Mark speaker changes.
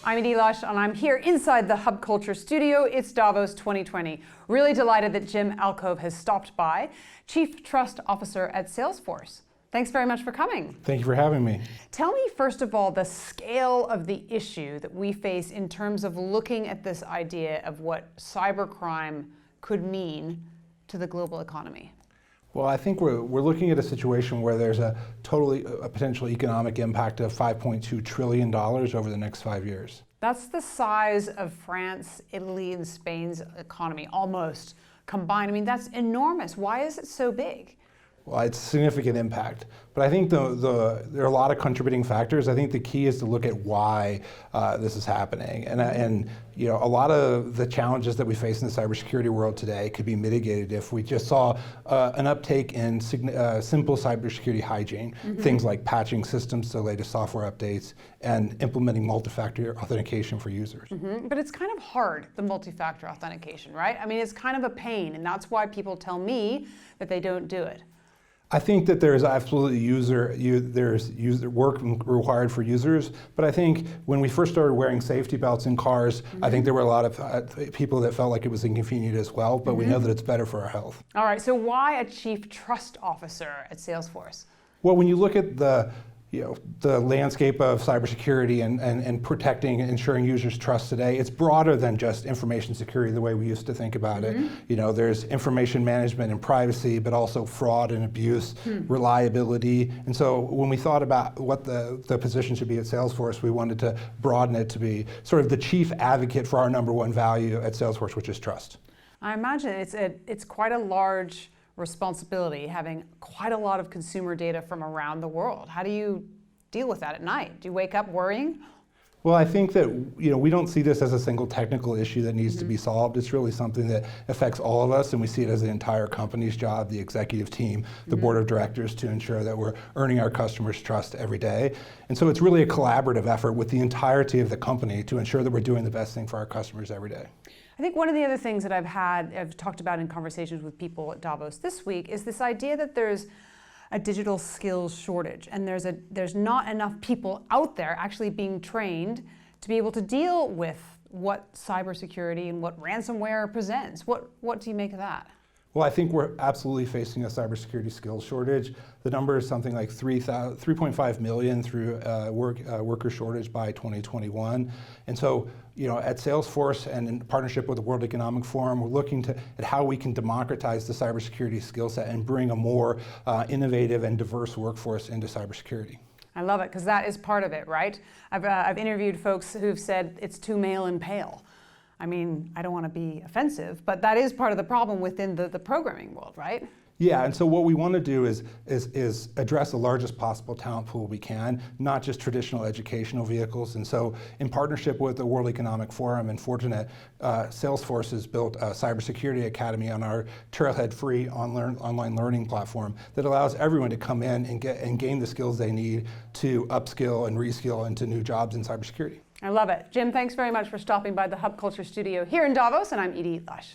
Speaker 1: I'm Edie Lush, and I'm here inside the Hub Culture studio. It's Davos 2020. Really delighted that Jim Alkove has stopped by, Chief Trust Officer at Salesforce. Thanks very much for coming.
Speaker 2: Thank you for having me.
Speaker 1: Tell me, first of all, the scale of the issue that we face in terms of looking at this idea of what cybercrime could mean to the global economy.
Speaker 2: Well, I think we're looking at a situation where there's a potential economic impact of $5.2 trillion over the next 5 years.
Speaker 1: That's the size of France, Italy, and Spain's economy, almost combined. I mean, that's enormous. Why is it so big?
Speaker 2: Well, it's a significant impact, but I think there are a lot of contributing factors. I think the key is to look at why this is happening, and you know, a lot of the challenges that we face in the cybersecurity world today could be mitigated if we just saw an uptake in simple cybersecurity hygiene, things like patching systems to the latest software updates and implementing multi-factor authentication for users.
Speaker 1: But it's kind of hard, the multi-factor authentication, right? I mean, it's kind of a pain, and that's why people tell me that they don't do it.
Speaker 2: I think that there's absolutely there's user work required for users, but I think when we first started wearing safety belts in cars, I think there were a lot of people that felt like it was inconvenient as well, but we know that it's better for our health.
Speaker 1: All right, so why a Chief Trust Officer at Salesforce?
Speaker 2: Well, when you look at the landscape of cybersecurity and protecting and ensuring users' trust today, it's broader than just information security the way we used to think about it. You know, there's information management and privacy, but also fraud and abuse, reliability. And so when we thought about what the position should be at Salesforce, we wanted to broaden it to be sort of the chief advocate for our number one value at Salesforce, which is trust.
Speaker 1: I imagine it's quite a large responsibility, having quite a lot of consumer data from around the world. How do you deal with that at night? Do you wake up worrying?
Speaker 2: Well, I think that we don't see this as a single technical issue that needs to be solved. It's really something that affects all of us, and we see it as the entire company's job, the executive team, the board of directors, to ensure that we're earning our customers' trust every day. And so it's really a collaborative effort with the entirety of the company to ensure that we're doing the best thing for our customers every day.
Speaker 1: I think one of the other things that I've talked about in conversations with people at Davos this week is this idea that there's a digital skills shortage, and there's not enough people out there actually being trained to be able to deal with what cybersecurity and what ransomware presents. What do you make of that?
Speaker 2: Well, I think we're absolutely facing a cybersecurity skills shortage. The number is something like 3.5 million through worker shortage by 2021. And so, at Salesforce and in partnership with the World Economic Forum, we're looking at how we can democratize the cybersecurity skill set and bring a more innovative and diverse workforce into cybersecurity.
Speaker 1: I love it, because that is part of it, right? I've interviewed folks who've said it's too male and pale. I mean, I don't want to be offensive, but that is part of the problem within the programming world, right?
Speaker 2: Yeah, and so what we want to do is address the largest possible talent pool we can, not just traditional educational vehicles. And so in partnership with the World Economic Forum and Fortinet, Salesforce has built a cybersecurity academy on our Trailhead-free online learning platform that allows everyone to come in and gain the skills they need to upskill and reskill into new jobs in cybersecurity.
Speaker 1: I love it. Jim, thanks very much for stopping by the Hub Culture studio here in Davos, and I'm Edie Lush.